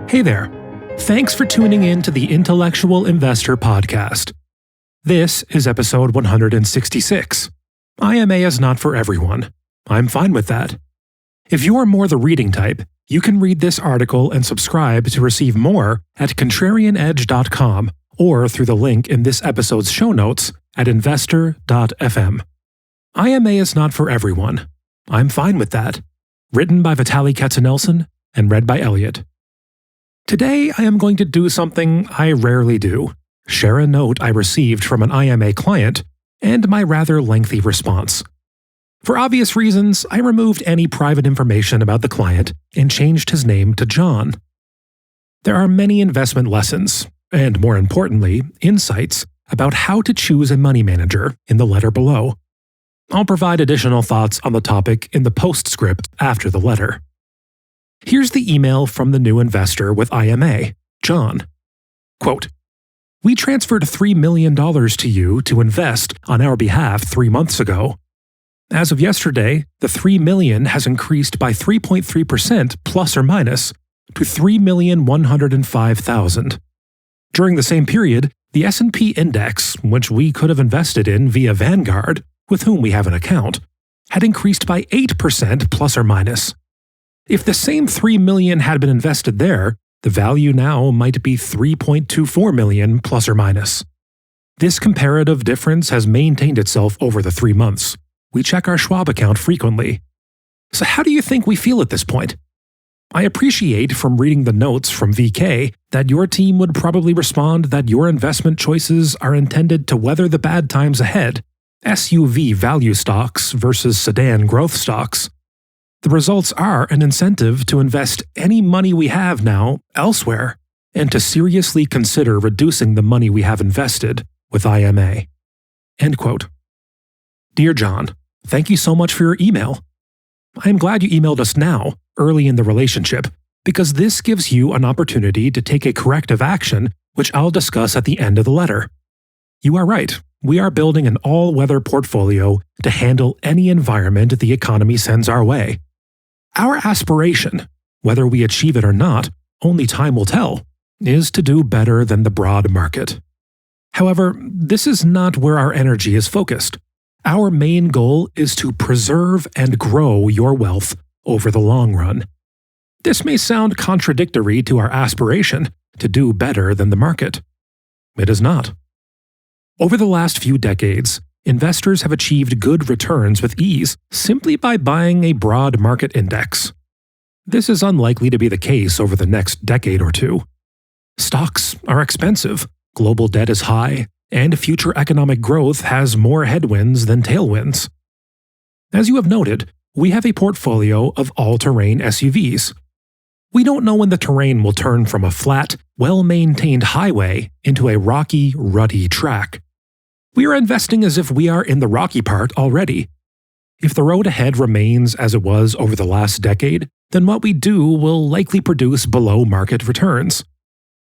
Hey there. Thanks for tuning in to the Intellectual Investor Podcast. This is episode 166. IMA is not for everyone. I'm fine with that. If you are more the reading type, you can read this article and subscribe to receive more at contrarianedge.com or through the link in this episode's show notes at investor.fm. IMA is not for everyone. I'm fine with that. Written by Vitaliy Nelson and read by Elliot. Today, I am going to do something I rarely do, share a note I received from an IMA client and my rather lengthy response. For obvious reasons, I removed any private information about the client and changed his name to John. There are many investment lessons, and more importantly, insights about how to choose a money manager in the letter below. I'll provide additional thoughts on the topic in the postscript after the letter. Here's the email from the new investor with IMA, John. Quote, "We transferred $3 million to you to invest on our behalf 3 months ago. As of yesterday, the $3 million has increased by 3.3% plus or minus to $3,105,000. During the same period, the S&P index, which we could have invested in via Vanguard, with whom we have an account, had increased by 8% plus or minus. If the same $3 million had been invested there, the value now might be $3.24 million plus or minus. This comparative difference has maintained itself over the 3 months. We check our Schwab account frequently. So how do you think we feel at this point? I appreciate from reading the notes from VK that your team would probably respond that your investment choices are intended to weather the bad times ahead, SUV value stocks versus sedan growth stocks. The results are an incentive to invest any money we have now elsewhere and to seriously consider reducing the money we have invested with IMA." End quote. Dear John, thank you so much for your email. I am glad you emailed us now, early in the relationship, because this gives you an opportunity to take a corrective action, which I'll discuss at the end of the letter. You are right. We are building an all-weather portfolio to handle any environment the economy sends our way. Our aspiration, whether we achieve it or not, only time will tell, is to do better than the broad market. However, this is not where our energy is focused. Our main goal is to preserve and grow your wealth over the long run. This may sound contradictory to our aspiration to do better than the market. It is not. Over the last few decades, investors have achieved good returns with ease simply by buying a broad market index. This is unlikely to be the case over the next decade or two. Stocks are expensive, global debt is high, and future economic growth has more headwinds than tailwinds. As you have noted, we have a portfolio of all-terrain SUVs. We don't know when the terrain will turn from a flat, well-maintained highway into a rocky, rutty track. We are investing as if we are in the rocky part already. If the road ahead remains as it was over the last decade, then what we do will likely produce below-market returns.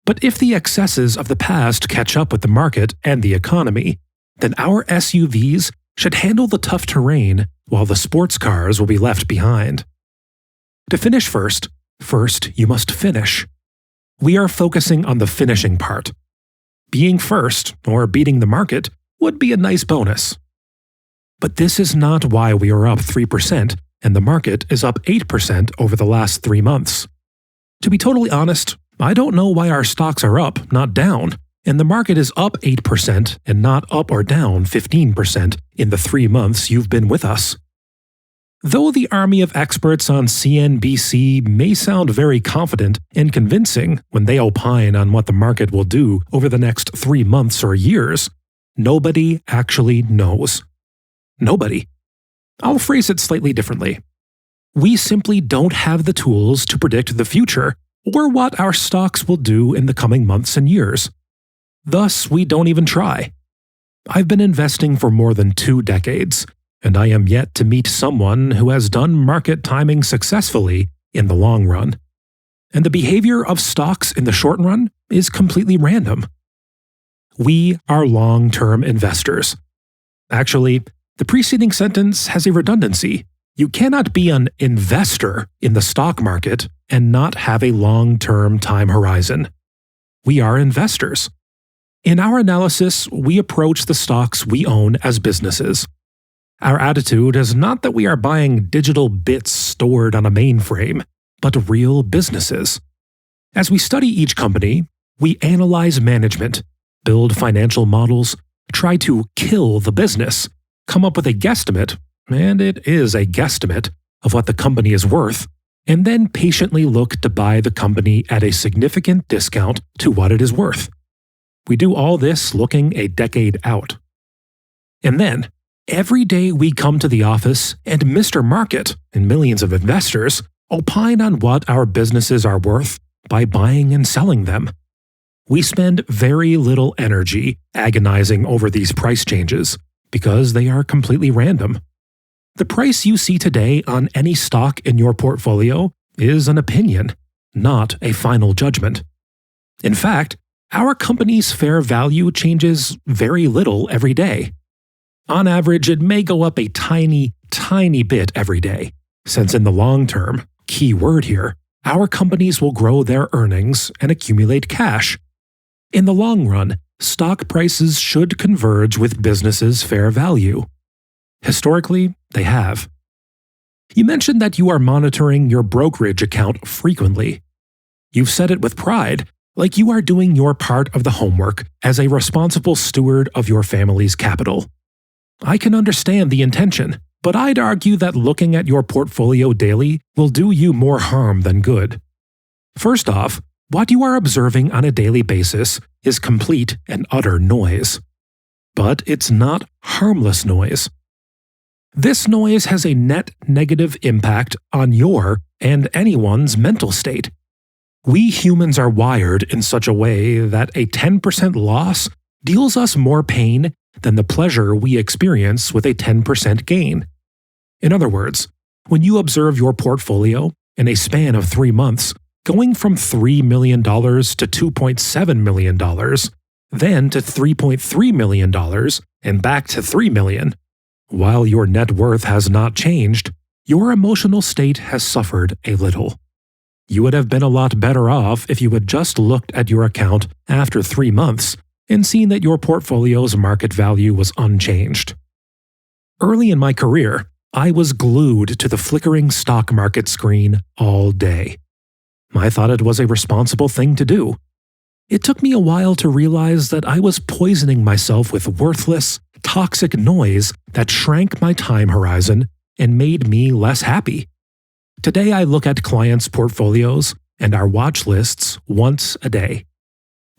But if the excesses of the past catch up with the market and the economy, then our SUVs should handle the tough terrain while the sports cars will be left behind. To finish first you must finish. We are focusing on the finishing part. Being first, or beating the market, would be a nice bonus. But this is not why we are up 3% and the market is up 8% over the last 3 months. To be totally honest, I don't know why our stocks are up, not down, and the market is up 8% and not up or down 15% in the 3 months you've been with us. Though the army of experts on CNBC may sound very confident and convincing when they opine on what the market will do over the next 3 months or years, nobody actually knows. Nobody. I'll phrase it slightly differently. We simply don't have the tools to predict the future or what our stocks will do in the coming months and years. Thus, we don't even try. I've been investing for more than 2 decades, and I am yet to meet someone who has done market timing successfully in the long run. And the behavior of stocks in the short run is completely random. We are long-term investors. Actually, the preceding sentence has a redundancy, You cannot be an investor in the stock market and not have a long-term time horizon. We are investors. In our analysis, we approach the stocks we own as businesses. Our attitude is not that we are buying digital bits stored on a mainframe, but real businesses. As we study each company, we analyze management, build financial models, try to kill the business, come up with a guesstimate, and it is a guesstimate, of what the company is worth, and then patiently look to buy the company at a significant discount to what it is worth. We do all this looking a decade out. And then, every day we come to the office and Mr. Market and millions of investors opine on what our businesses are worth by buying and selling them. We spend very little energy agonizing over these price changes because they are completely random. The price you see today on any stock in your portfolio is an opinion, not a final judgment. In fact, our company's fair value changes very little every day. On average, it may go up a tiny bit every day, since in the long term, key word here, our companies will grow their earnings and accumulate cash. In the long run, stock prices should converge with businesses' fair value. Historically, they have. You mentioned that you are monitoring your brokerage account frequently. You've said it with pride, like you are doing your part of the homework as a responsible steward of your family's capital. I can understand the intention, but I'd argue that looking at your portfolio daily will do you more harm than good. First off, what you are observing on a daily basis is complete and utter noise. But it's not harmless noise. This noise has a net negative impact on your and anyone's mental state. We humans are wired in such a way that a 10% loss deals us more pain than the pleasure we experience with a 10% gain. In other words, when you observe your portfolio in a span of 3 months, going from $3 million to $2.7 million, then to $3.3 million, and back to $3 million, while your net worth has not changed, your emotional state has suffered a little. You would have been a lot better off if you had just looked at your account after 3 months and seen that your portfolio's market value was unchanged. Early in my career, I was glued to the flickering stock market screen all day. I thought it was a responsible thing to do. It took me a while to realize that I was poisoning myself with worthless, toxic noise that shrank my time horizon and made me less happy. Today I look at clients' portfolios and our watch lists once a day.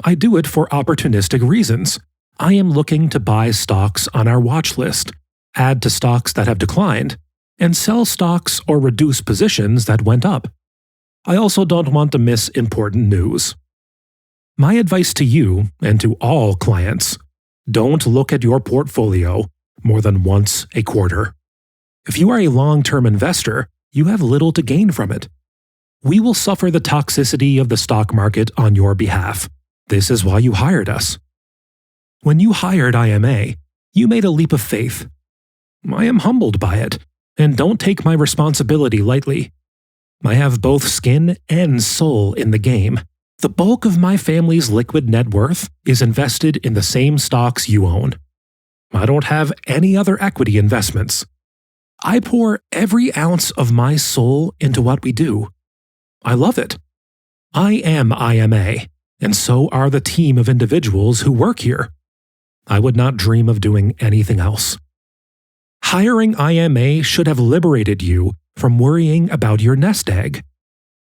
I do it for opportunistic reasons. I am looking to buy stocks on our watch list, add to stocks that have declined, and sell stocks or reduce positions that went up. I also don't want to miss important news. My advice to you and to all clients: don't look at your portfolio more than once a quarter. If you are a long-term investor, you have little to gain from it. We will suffer the toxicity of the stock market on your behalf. This is why you hired us. When you hired IMA, you made a leap of faith. I am humbled by it, and don't take my responsibility lightly. I have both skin and soul in the game. The bulk of my family's liquid net worth is invested in the same stocks you own. I don't have any other equity investments. I pour every ounce of my soul into what we do. I love it. I am IMA, and so are the team of individuals who work here. I would not dream of doing anything else. Hiring IMA should have liberated you from worrying about your nest egg.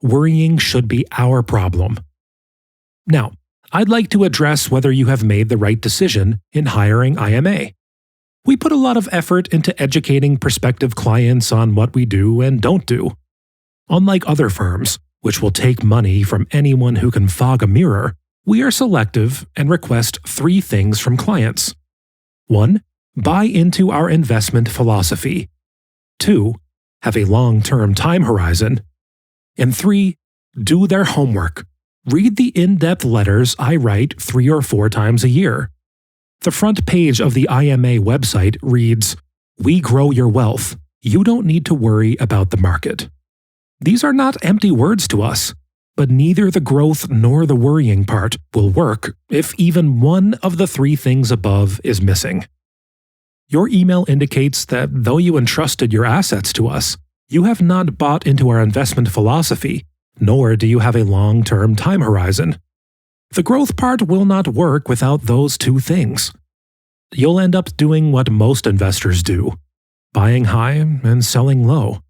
Worrying should be our problem. Now, I'd like to address whether you have made the right decision in hiring IMA. We put a lot of effort into educating prospective clients on what we do and don't do. Unlike other firms, which will take money from anyone who can fog a mirror, we are selective and request 3 things from clients. 1. Buy into our investment philosophy. 2. Have a long-term time horizon. And 3. Do their homework. Read the in-depth letters I write 3 or 4 times a year. The front page of the IMA website reads, "We grow your wealth. You don't need to worry about the market. These are not empty words to us, but neither the growth nor the worrying part will work if even one of the three things above is missing. Your email indicates that though you entrusted your assets to us, you have not bought into our investment philosophy, nor do you have a long-term time horizon. The growth part will not work without those two things. You'll end up doing what most investors do, buying high and selling low.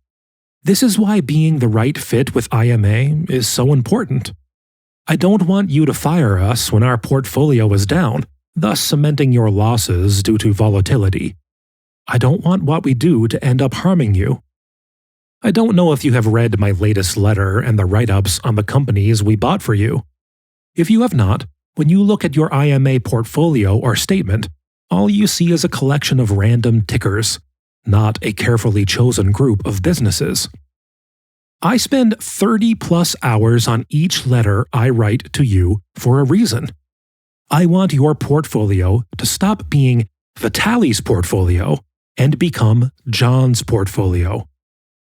This is why being the right fit with IMA is so important. I don't want you to fire us when our portfolio is down, thus cementing your losses due to volatility. I don't want what we do to end up harming you. I don't know if you have read my latest letter and the write-ups on the companies we bought for you. If you have not, when you look at your IMA portfolio or statement, all you see is a collection of random tickers, not a carefully chosen group of businesses. I spend 30+ hours on each letter I write to you for a reason. I want your portfolio to stop being Vitaly's portfolio and become John's portfolio.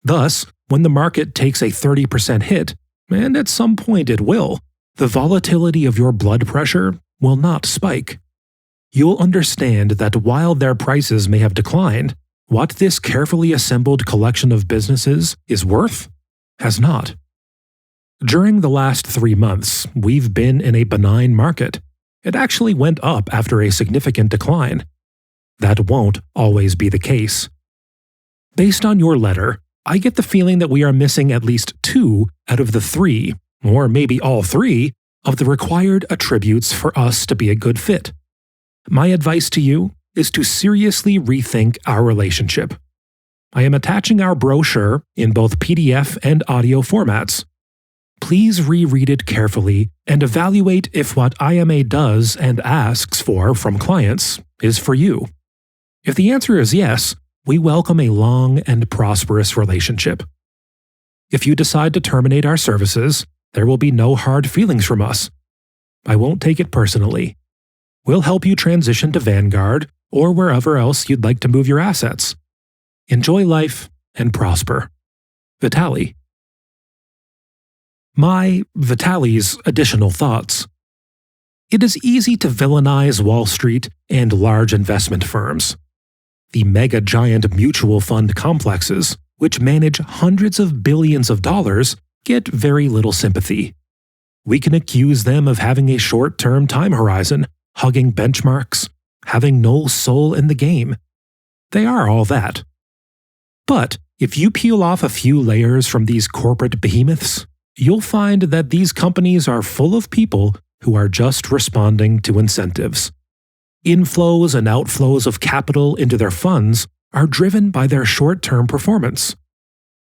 Thus, when the market takes a 30% hit, and at some point it will, the volatility of your blood pressure will not spike. You'll understand that while their prices may have declined, what this carefully assembled collection of businesses is worth has not. During the last 3 months, we've been in a benign market. It actually went up after a significant decline. That won't always be the case. Based on your letter, I get the feeling that we are missing at least 2 out of the 3, or maybe all 3, of the required attributes for us to be a good fit. My advice to you is to seriously rethink our relationship. I am attaching our brochure in both PDF and audio formats. Please reread it carefully and evaluate if what IMA does and asks for from clients is for you. If the answer is yes, we welcome a long and prosperous relationship. If you decide to terminate our services, there will be no hard feelings from us. I won't take it personally. We'll help you transition to Vanguard or wherever else you'd like to move your assets. Enjoy life and prosper. Vitaliy. My Vitaly's additional thoughts. It is easy to villainize Wall Street and large investment firms. The mega-giant mutual fund complexes, which manage hundreds of billions of dollars, get very little sympathy. We can accuse them of having a short-term time horizon, hugging benchmarks, having no soul in the game. They are all that. But if you peel off a few layers from these corporate behemoths, you'll find that these companies are full of people who are just responding to incentives. Inflows and outflows of capital into their funds are driven by their short-term performance.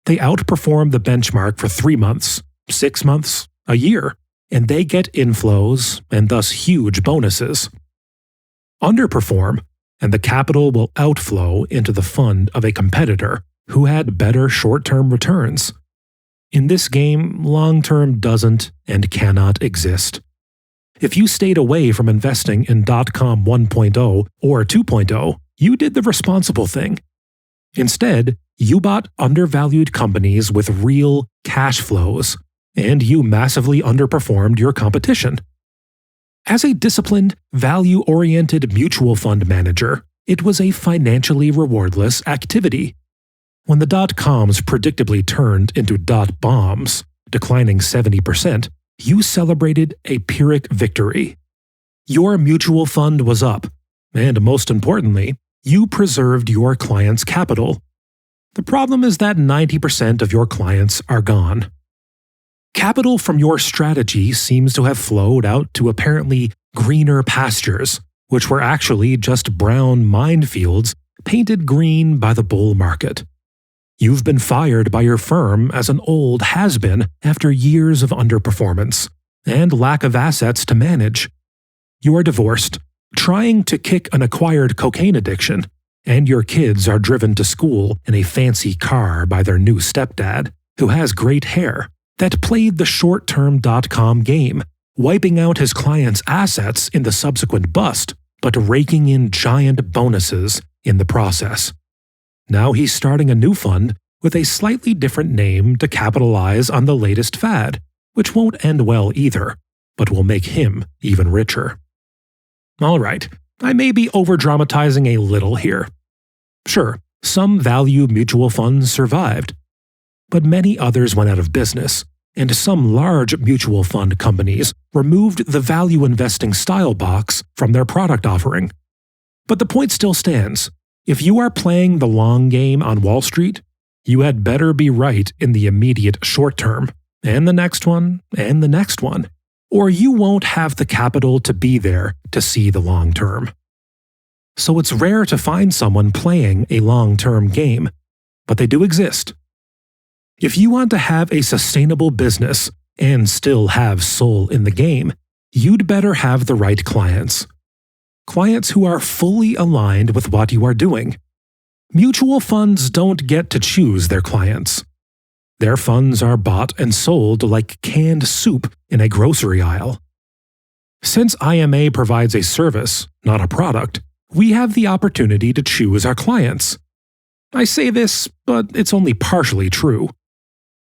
They outperform the benchmark for 3 months, 6 months, a year, and they get inflows and thus huge bonuses. Underperform, and the capital will outflow into the fund of a competitor who had better short-term returns. In this game, long-term doesn't and cannot exist. If you stayed away from investing in .com 1.0 or 2.0, you did the responsible thing. Instead, you bought undervalued companies with real cash flows, and you massively underperformed your competition. As a disciplined, value-oriented mutual fund manager, it was a financially rewardless activity. When the .coms predictably turned into .bombs, declining 70%, you celebrated a Pyrrhic victory. Your mutual fund was up, and most importantly, you preserved your clients' capital. The problem is that 90% of your clients are gone. Capital from your strategy seems to have flowed out to apparently greener pastures, which were actually just brown minefields painted green by the bull market. You've been fired by your firm as an old has-been after years of underperformance and lack of assets to manage. You are divorced, trying to kick an acquired cocaine addiction, and your kids are driven to school in a fancy car by their new stepdad, who has great hair, that played the short-term .com game, wiping out his clients' assets in the subsequent bust, but raking in giant bonuses in the process. Now he's starting a new fund with a slightly different name to capitalize on the latest fad, which won't end well either, but will make him even richer. Alright, I may be overdramatizing a little here. Sure, some value mutual funds survived, but many others went out of business, and some large mutual fund companies removed the value investing style box from their product offering. But the point still stands. If you are playing the long game on Wall Street, you had better be right in the immediate short term, and the next one, and the next one, or you won't have the capital to be there to see the long term. So it's rare to find someone playing a long-term game, but they do exist. If you want to have a sustainable business and still have soul in the game, you'd better have the right clients. Clients who are fully aligned with what you are doing. Mutual funds don't get to choose their clients. Their funds are bought and sold like canned soup in a grocery aisle. Since IMA provides a service, not a product, we have the opportunity to choose our clients. I say this, but it's only partially true.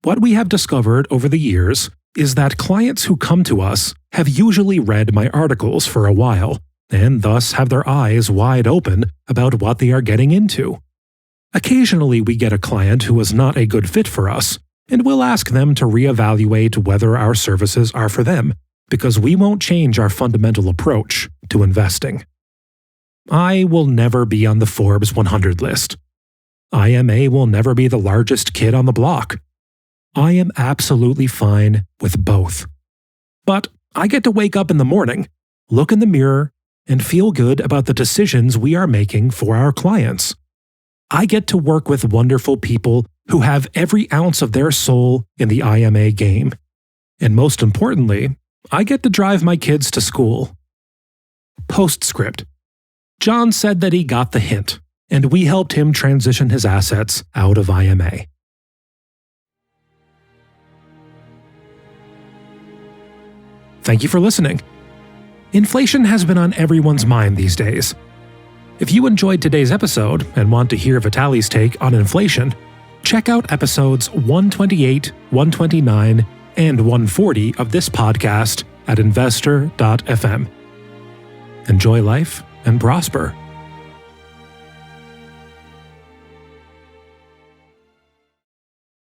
What we have discovered over the years is that clients who come to us have usually read my articles for a while, and thus have their eyes wide open about what they are getting into. Occasionally we get a client who is not a good fit for us, and we'll ask them to reevaluate whether our services are for them, because we won't change our fundamental approach to investing. I will never be on the Forbes 100 list. IMA will never be the largest kid on the block. I am absolutely fine with both. But I get to wake up in the morning, look in the mirror, and feel good about the decisions we are making for our clients. I get to work with wonderful people who have every ounce of their soul in the IMA game. And most importantly, I get to drive my kids to school. Postscript. John said that he got the hint, and we helped him transition his assets out of IMA. Thank you for listening. Inflation has been on everyone's mind these days. If you enjoyed today's episode and want to hear Vitaliy's take on inflation, check out episodes 128, 129, and 140 of this podcast at investor.fm. Enjoy life and prosper.